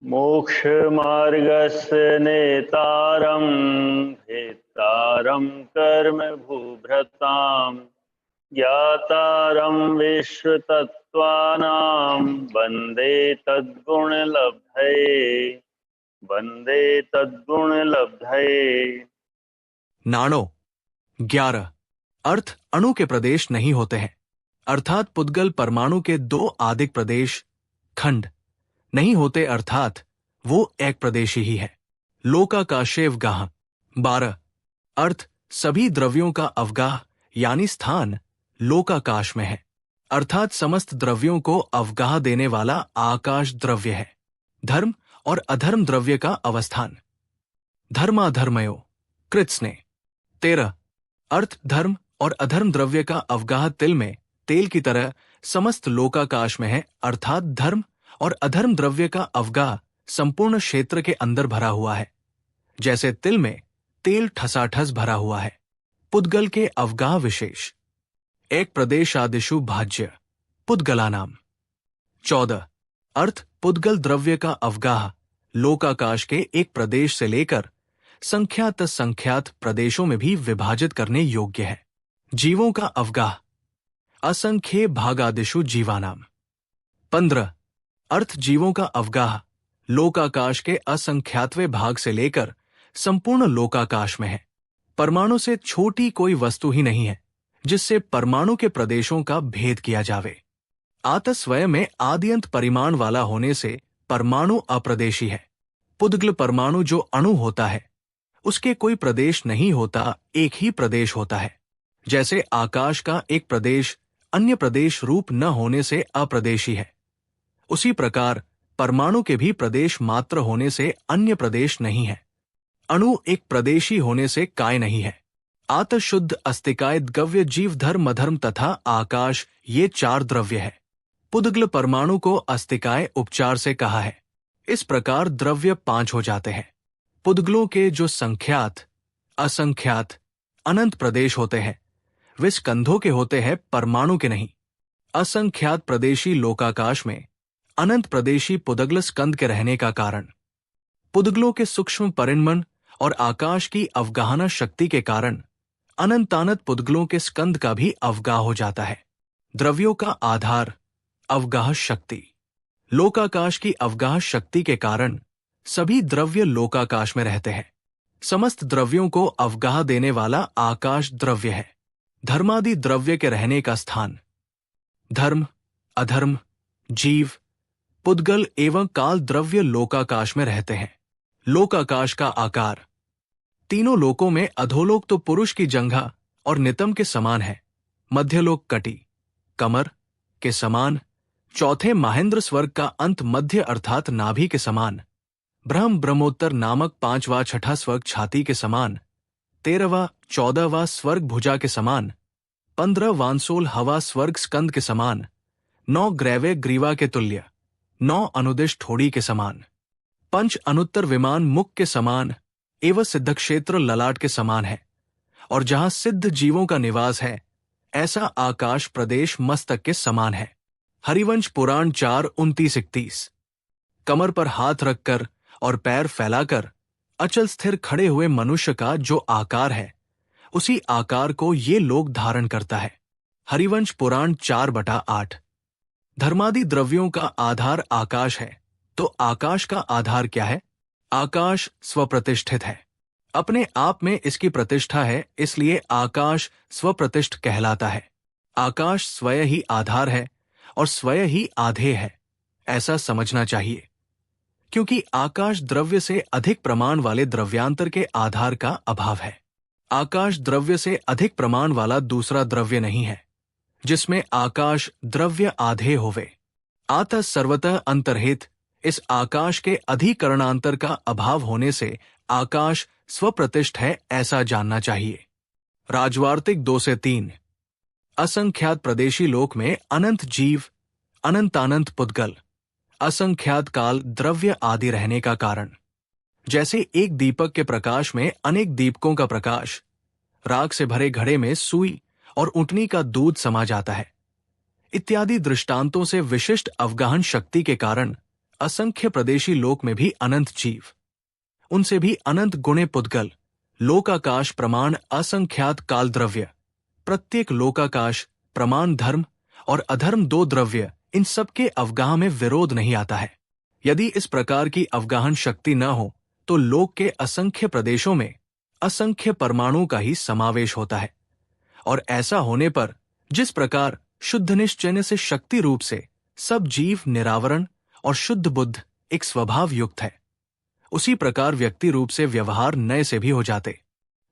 मोक्षमार्गस्य नेतारं भेत्तारं कर्म भूभृतां ज्ञातारं विश्वतत्त्वानां वन्दे तद्गुणलब्धये। नाणो 11। अर्थ अणु के प्रदेश नहीं होते हैं, अर्थात पुद्गल परमाणु के दो आदिक प्रदेश खंड नहीं होते, अर्थात वो एक प्रदेशी ही है। लोकाकाशेवगाह 12। अर्थ सभी द्रव्यों का अवगाह यानी स्थान लोकाकाश में है, अर्थात समस्त द्रव्यों को अवगाह देने वाला आकाश द्रव्य है। धर्म और अधर्म द्रव्य का अवस्थान धर्माधर्मयो कृत्स्ने 13। अर्थ धर्म और अधर्म द्रव्य का अवगाह तिल में तेल की तरह समस्त लोकाकाश में है, अर्थात धर्म और अधर्म द्रव्य का अवगाह संपूर्ण क्षेत्र के अंदर भरा हुआ है, जैसे तिल में तेल ठसाठस भरा हुआ है। पुद्गल के अवगाह विशेष एक प्रदेशादिषु भाज्य पुद्गलानाम 14। अर्थ पुद्गल द्रव्य का अवगाह लोकाकाश के एक प्रदेश से लेकर संख्यात संख्यात प्रदेशों में भी विभाजित करने योग्य है। जीवों का अवगाह असंख्य भागादिषु जीवानाम 15। अर्थ जीवों का अवगाह लोकाकाश के असंख्यातवें भाग से लेकर संपूर्ण लोकाकाश में है। परमाणु से छोटी कोई वस्तु ही नहीं है जिससे परमाणु के प्रदेशों का भेद किया जावे। आतः स्वयं में आद्यंत परिमाण वाला होने से परमाणु अप्रदेशी है। पुद्गल परमाणु जो अणु होता है उसके कोई प्रदेश नहीं होता, एक ही प्रदेश होता है। जैसे आकाश का एक प्रदेश अन्य प्रदेश रूप न होने से अप्रदेशी है, उसी प्रकार परमाणु के भी प्रदेश मात्र होने से अन्य प्रदेश नहीं है। अणु एक प्रदेशी होने से काय नहीं है। आत शुद्ध अस्तिकाय गव्य जीव धर्म अधर्म तथा आकाश ये चार द्रव्य है। पुद्गल परमाणु को अस्तिकाय उपचार से कहा है। इस प्रकार द्रव्य 5 हो जाते हैं। पुद्गलों के जो संख्यात असंख्यात अनंत प्रदेश होते हैं वे स्कंधों के होते हैं, परमाणु के नहीं। असंख्यात प्रदेशी लोकाकाश में अनंत प्रदेशी पुद्गल स्कंद के रहने का कारण पुद्गलों के सूक्ष्म परिणमन और आकाश की अवगाहना शक्ति के कारण अनंतानंत पुद्गलों के स्कंद का भी अवगाह हो जाता है। द्रव्यों का आधार अवगाह शक्ति। लोकाकाश की अवगाह शक्ति के कारण सभी द्रव्य लोकाकाश में रहते हैं। समस्त द्रव्यों को अवगाह देने वाला आकाश द्रव्य है। धर्मादि द्रव्य के रहने का स्थान धर्म अधर्म जीव पुद्गल एवं काल द्रव्य लोकाकाश में रहते हैं। लोकाकाश का आकार तीनों लोकों में अधोलोक तो पुरुष की जंघा और नितंब के समान है, मध्यलोक कटी कमर के समान, चौथे महेंद्र स्वर्ग का अंत मध्य अर्थात नाभि के समान, ब्रह्मोत्तर नामक 5वां 6ठा स्वर्ग छाती के समान, 13वां 14वां स्वर्ग भुजा के समान, 15वां 16वां स्वर्ग स्कंद के समान, 9 ग्रैवे ग्रीवा के तुल्य, 9 अनुदिश ठोड़ी के समान, 5 अनुत्तर विमान मुख के समान एवं सिद्ध क्षेत्र ललाट के समान है। और जहां सिद्ध जीवों का निवास है ऐसा आकाश प्रदेश मस्तक के समान है। हरिवंश पुराण 4:29-31। कमर पर हाथ रखकर और पैर फैलाकर अचल स्थिर खड़े हुए मनुष्य का जो आकार है उसी आकार को ये लोग धारण करता है। हरिवंश पुराण 4/8। धर्मादि द्रव्यों का आधार आकाश है, तो आकाश का आधार क्या है? आकाश स्वप्रतिष्ठित है, अपने आप में इसकी प्रतिष्ठा है, इसलिए आकाश स्वप्रतिष्ठ कहलाता है। आकाश स्वयं ही आधार है और स्वयं ही आधेय है, ऐसा समझना चाहिए, क्योंकि आकाश द्रव्य से अधिक प्रमाण वाले द्रव्यांतर के आधार का अभाव है। आकाश द्रव्य से अधिक प्रमाण वाला दूसरा द्रव्य नहीं है जिसमें आकाश द्रव्य आधेय होवे। आतः सर्वतः अंतर्हित इस आकाश के अधिकरणांतर का अभाव होने से आकाश स्वप्रतिष्ठ है, ऐसा जानना चाहिए। राजवार्तिक 2-3। असंख्यात प्रदेशी लोक में अनंत जीव अनंतानंत पुद्गल असंख्यात काल द्रव्य आदि रहने का कारण, जैसे एक दीपक के प्रकाश में अनेक दीपकों का प्रकाश, राख से भरे घड़े में सुई और ऊँटनी का दूध समा जाता है, इत्यादि दृष्टांतों से विशिष्ट अवगाहन शक्ति के कारण असंख्य प्रदेशी लोक में भी अनंत जीव, उनसे भी अनंत गुणे पुद्गल, लोकाकाश प्रमाण असंख्यात काल द्रव्य, प्रत्येक लोकाकाश प्रमाण धर्म और अधर्म दो द्रव्य, इन सबके अवगाह में विरोध नहीं आता है। यदि इस प्रकार की अवगाहन शक्ति न हो तो लोक के असंख्य प्रदेशों में असंख्य परमाणु का ही समावेश होता है, और ऐसा होने पर जिस प्रकार शुद्ध निश्चय से शक्ति रूप से सब जीव निरावरण और शुद्ध बुद्ध एक स्वभाव युक्त है, उसी प्रकार व्यक्ति रूप से व्यवहार नए से भी हो जाते।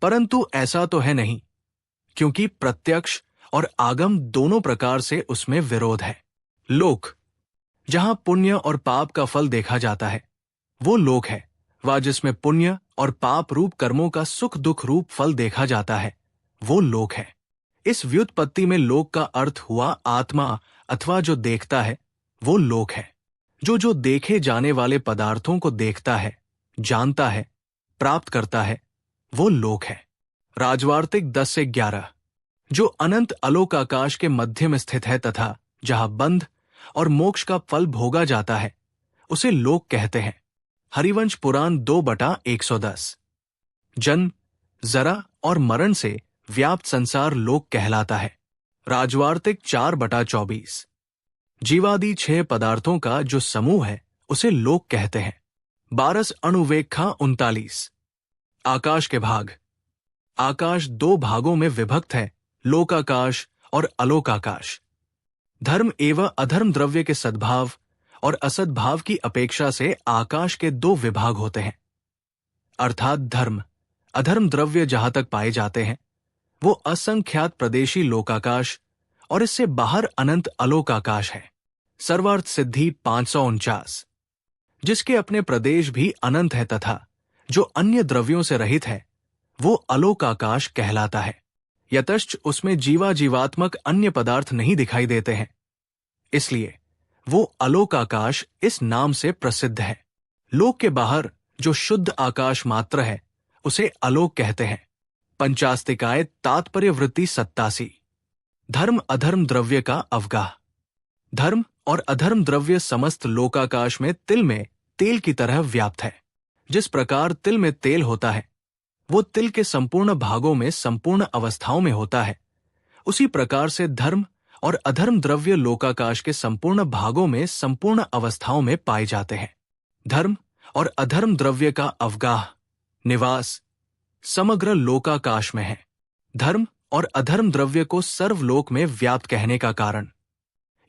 परंतु ऐसा तो है नहीं, क्योंकि प्रत्यक्ष और आगम दोनों प्रकार से उसमें विरोध है। लोक जहां पुण्य और पाप का फल देखा जाता है वो लोक है, व जिसमें पुण्य और पाप रूप कर्मों का सुख दुख रूप फल देखा जाता है वो लोक है। इस व्युत्पत्ति में लोक का अर्थ हुआ आत्मा अथवा जो देखता है वो लोक है। जो देखे जाने वाले पदार्थों को देखता है, जानता है, प्राप्त करता है वो लोक है। राजवार्तिक 10 से 11 जो अनंत अलोकाकाश के मध्य में स्थित है तथा जहां बंध और मोक्ष का फल भोगा जाता है उसे लोक कहते हैं। हरिवंश पुराण 2/110। जन्म, जरा और मरण से व्याप्त संसार लोक कहलाता है। राजवार्तिक 4/24 जीवादि 6 पदार्थों का जो समूह है उसे लोक कहते हैं। 12 अणुवेक्षा 39 आकाश के भाग। आकाश 2 भागों में विभक्त है, लोकाकाश और अलोकाकाश। धर्म एवं अधर्म द्रव्य के सद्भाव और असद्भाव की अपेक्षा से आकाश के 2 विभाग होते हैं, अर्थात धर्म अधर्म द्रव्य जहां तक पाए जाते हैं वो असंख्यात प्रदेशी लोकाकाश और इससे बाहर अनंत अलोकाकाश है। सर्वार्थ सिद्धि 549 जिसके अपने प्रदेश भी अनंत है तथा जो अन्य द्रव्यों से रहित है वो अलोकाकाश कहलाता है। यतश्च उसमें जीवात्मक अन्य पदार्थ नहीं दिखाई देते हैं, इसलिए वो अलोकाकाश इस नाम से प्रसिद्ध है। लोक के बाहर जो शुद्ध आकाश मात्र है उसे अलोक कहते हैं। पंचास्तिकाय तात्पर्य वृत्ति 87। धर्म अधर्म द्रव्य का अवगाह। धर्म और अधर्म द्रव्य समस्त लोकाकाश में तेल की तरह व्याप्त है। जिस प्रकार तिल में तेल होता है वो तिल के संपूर्ण भागों में संपूर्ण अवस्थाओं में होता है, उसी प्रकार से धर्म और अधर्म द्रव्य लोकाकाश के संपूर्ण भागों में संपूर्ण अवस्थाओं में पाए जाते हैं। धर्म और अधर्म द्रव्य का अवगाह निवास समग्र लोकाकाश में है। धर्म और अधर्म द्रव्य को सर्वलोक में व्याप्त कहने का कारण,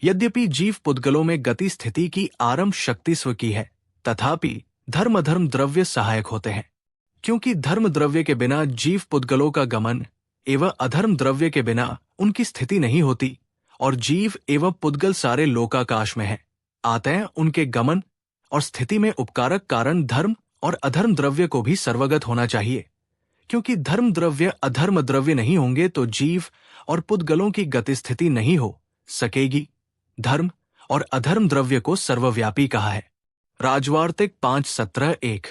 यद्यपि जीव पुद्गलों में गति स्थिति की आरंभ शक्ति स्व की है, तथापि धर्म अधर्म द्रव्य सहायक होते हैं, क्योंकि धर्म द्रव्य के बिना जीव पुद्गलों का गमन एवं अधर्म द्रव्य के बिना उनकी स्थिति नहीं होती, और जीव एवं पुद्गल सारे लोकाकाश में हैं, अतः उनके गमन और स्थिति में उपकारक कारण धर्म और अधर्म द्रव्य को भी सर्वगत होना चाहिए, क्योंकि धर्म द्रव्य अधर्म द्रव्य नहीं होंगे तो जीव और पुद्गलों की गति स्थिति नहीं हो सकेगी। धर्म और अधर्म द्रव्य को सर्वव्यापी कहा है। राजवार्तिक 5:17-1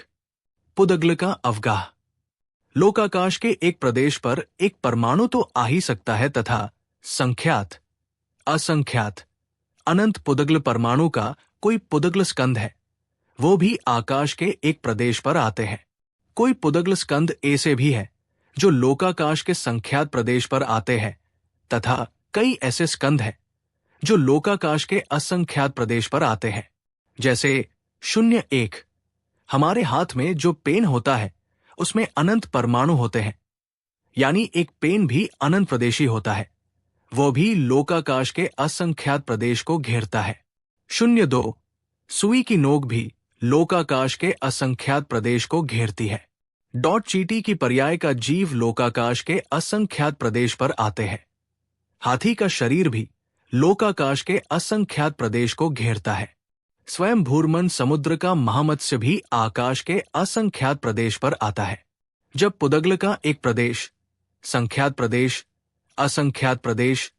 पुद्गल का अवगाह। लोकाकाश के एक प्रदेश पर एक परमाणु तो आ ही सकता है तथा संख्यात असंख्यात अनंत पुद्गल परमाणु का कोई पुद्गल स्कंध है, वो भी आकाश के एक प्रदेश पर आते हैं। कोई पुद्गल स्कंध ऐसे भी है जो लोकाकाश के संख्यात प्रदेश पर आते हैं, तथा कई ऐसे स्कंध हैं जो लोकाकाश के असंख्यात प्रदेश पर आते हैं। जैसे 0-1 हमारे हाथ में जो पेन होता है उसमें अनंत परमाणु होते हैं, यानी एक पेन भी अनंत प्रदेशी होता है, वो भी लोकाकाश के असंख्यात प्रदेश को घेरता है। 0-2 सुई की नोक भी लोकाकाश के असंख्यात प्रदेश को घेरती है। चींटी की पर्याय का जीव लोकाकाश के असंख्यात प्रदेश पर आते हैं। हाथी का शरीर भी लोकाकाश के असंख्यात प्रदेश को घेरता है। स्वयं भूर्मन समुद्र का महामत्स्य भी आकाश के असंख्यात प्रदेश पर आता है। जब पुद्गल का एक प्रदेश, संख्यात प्रदेश, असंख्यात प्रदेश,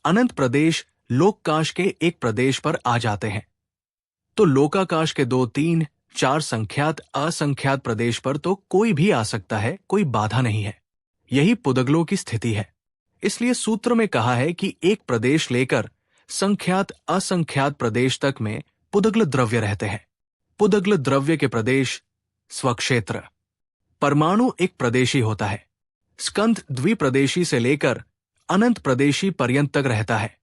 अनंत प्रदेश लोककाश के एक प्रदेश पर आ जाते हैं तो लोकाकाश के 2, 3, 4 संख्यात असंख्यात प्रदेश पर तो कोई भी आ सकता है, कोई बाधा नहीं है। यही पुद्गलों की स्थिति है। इसलिए सूत्र में कहा है कि एक प्रदेश लेकर संख्यात असंख्यात प्रदेश तक में पुदग्ल द्रव्य रहते हैं। पुदग्ल द्रव्य के प्रदेश स्वक्षेत्र। परमाणु एक प्रदेशी होता है। स्कंध द्विप्रदेशी से लेकर अनंत प्रदेशी पर्यंत तक रहता है।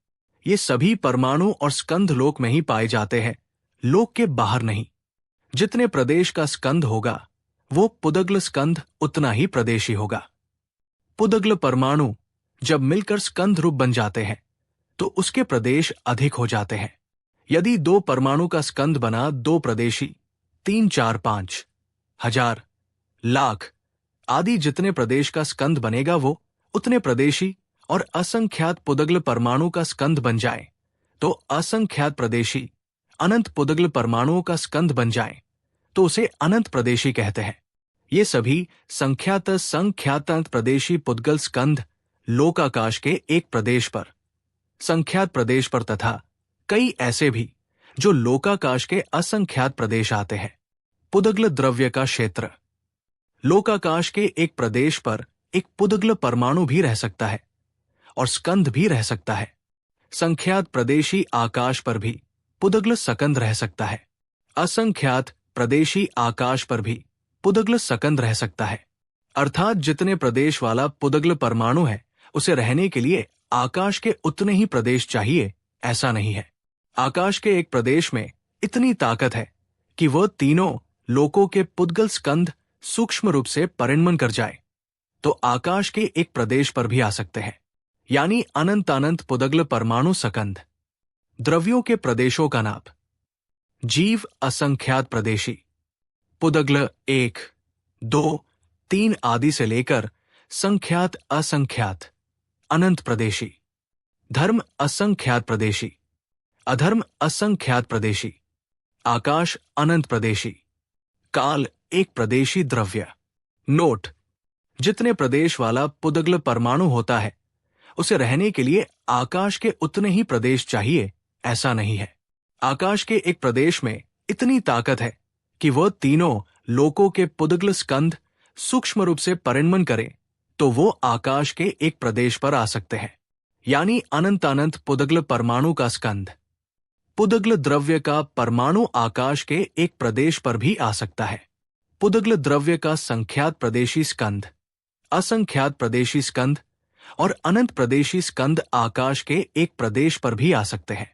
ये सभी परमाणु और स्कंध लोक में ही पाए जाते हैं, लोक के बाहर नहीं। जितने प्रदेश का स्कंध होगा वो पुदग्ल स्कंध उतना ही प्रदेशी होगा। पुदग्ल परमाणु जब मिलकर स्कंध रूप बन जाते हैं तो उसके प्रदेश अधिक हो जाते हैं। यदि 2 परमाणु का स्कंध बना 2 प्रदेशी, 3, 4, 5, 1000, लाख आदि जितने प्रदेश का स्कंध बनेगा वो उतने प्रदेशी और असंख्यात पुदग्ल परमाणु का स्कंध बन जाए तो असंख्यात प्रदेशी अनंत पुदग्ल परमाणुओं का स्कंध बन जाए तो उसे अनंत प्रदेशी कहते हैं। ये सभी संख्यात संख्यात प्रदेशी पुद्गल स्कंध लोकाकाश के एक प्रदेश पर, संख्यात प्रदेश पर तथा कई ऐसे भी जो लोकाकाश के असंख्यात प्रदेश आते हैं। पुदग्ल द्रव्य का क्षेत्र। लोकाकाश के एक प्रदेश पर एक पुदग्ल परमाणु भी रह सकता है और स्कंध भी रह सकता है। संख्यात प्रदेशी आकाश पर भी पुदग्ल सकंद रह सकता है। असंख्यात प्रदेशी आकाश पर भी पुदग्ल सकंद रह सकता है। अर्थात जितने प्रदेश वाला पुदग्ल परमाणु है उसे रहने के लिए आकाश के उतने ही प्रदेश चाहिए, ऐसा नहीं है। आकाश के एक प्रदेश में इतनी ताकत है कि वह तीनों लोकों के पुद्गल स्कंध सूक्ष्म रूप से परिणमन कर जाए तो आकाश के एक प्रदेश पर भी आ सकते हैं, यानी अनंत पुदग्ल परमाणु सकंध। द्रव्यों के प्रदेशों का नाप। जीव असंख्यात प्रदेशी, पुदग्ल 1, 2, 3 आदि से लेकर संख्यात असंख्यात अनंत प्रदेशी। धर्म असंख्यात प्रदेशी, अधर्म असंख्यात प्रदेशी। आकाश अनंत प्रदेशी। काल एक प्रदेशी द्रव्य। नोट: जितने प्रदेश वाला पुदग्ल परमाणु होता है उसे रहने के लिए आकाश के उतने ही प्रदेश चाहिए, ऐसा नहीं है। आकाश के एक प्रदेश में इतनी ताकत है कि वह तीनों लोकों के पुदग्ल स्कंध सूक्ष्म रूप से परिणमन करें तो वो आकाश के एक प्रदेश पर आ सकते हैं, यानी अनंत पुदग्ल परमाणु का स्कंध। पुदग्ल द्रव्य का परमाणु आकाश के एक प्रदेश पर भी आ सकता है। पुदग्ल द्रव्य का संख्यात प्रदेशी स्कंध, असंख्यात प्रदेशी स्कंध और अनंत प्रदेशी स्कंध आकाश के एक प्रदेश पर भी आ सकते हैं।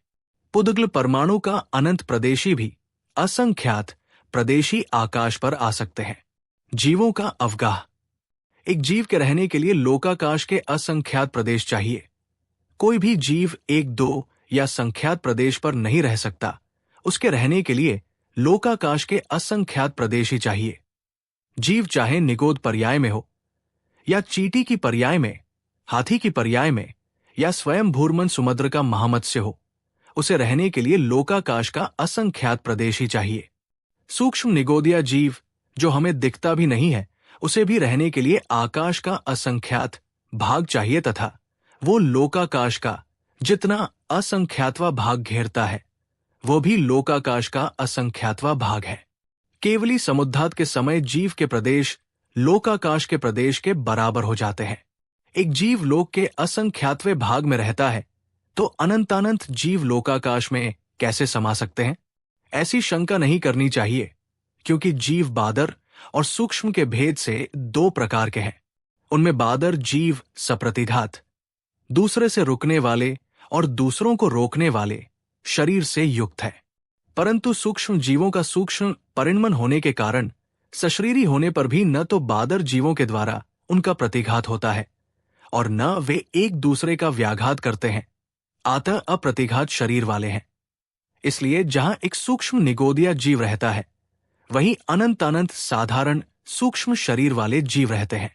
पुदग्ल परमाणु का अनंत प्रदेशी भी असंख्यात प्रदेशी आकाश पर आ सकते हैं। जीवों का अवगाह। एक जीव के रहने के लिए लोकाकाश के असंख्यात प्रदेश चाहिए। कोई भी जीव 1, 2 या संख्यात प्रदेश पर नहीं रह सकता। उसके रहने के लिए लोकाकाश के असंख्यात प्रदेश ही चाहिए। जीव चाहे निगोद पर्याय में हो या चींटी की पर्याय में, हाथी की पर्याय में या स्वयं भूर्मन सुमद्र का महामत्स्य हो, उसे रहने के लिए लोकाकाश का असंख्यात प्रदेश ही चाहिए। सूक्ष्म निगोदिया जीव जो हमें दिखता भी नहीं है उसे भी रहने के लिए आकाश का असंख्यात भाग चाहिए तथा वो लोकाकाश का जितना असंख्यातवा भाग घेरता है वो भी लोकाकाश का असंख्यातवा भाग है। केवली समुद्धात के समय जीव के प्रदेश लोकाकाश के प्रदेश के बराबर हो जाते हैं। एक जीव लोक के असंख्यातवे भाग में रहता है तो अनंतानंत जीव लोकाकाश में कैसे समा सकते हैं? ऐसी शंका नहीं करनी चाहिए, क्योंकि जीव बादर और सूक्ष्म के भेद से 2 प्रकार के हैं। उनमें बादर जीव सप्रतिघात, दूसरे से रुकने वाले और दूसरों को रोकने वाले शरीर से युक्त है, परंतु सूक्ष्म जीवों का सूक्ष्म परिणमन होने के कारण सशरीरी होने पर भी न तो बादर जीवों के द्वारा उनका प्रतिघात होता है और न वे एक दूसरे का व्याघात करते हैं, अतः अप्रतिघात शरीर वाले हैं। इसलिए जहां एक सूक्ष्म निगोदिया जीव रहता है वहीं अनंत साधारण सूक्ष्म शरीर वाले जीव रहते हैं।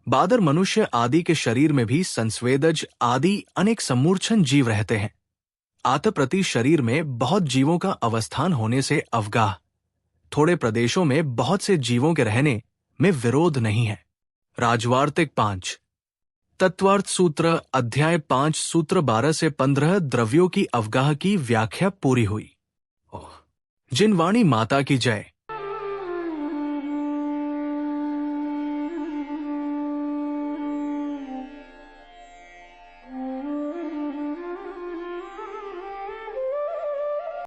बादर मनुष्य आदि के शरीर में भी संस्वेदज आदि अनेक सम्मूर्छन जीव रहते हैं। आतप्रति शरीर में बहुत जीवों का अवस्थान होने से अवगाह, थोड़े प्रदेशों में बहुत से जीवों के रहने में विरोध नहीं है। राजवार्तिक 5 तत्वार्थ सूत्र अध्याय 5 सूत्र 12 से 15 द्रव्यों की अवगाह की व्याख्या पूरी हुई। जिन वाणी माता की जय।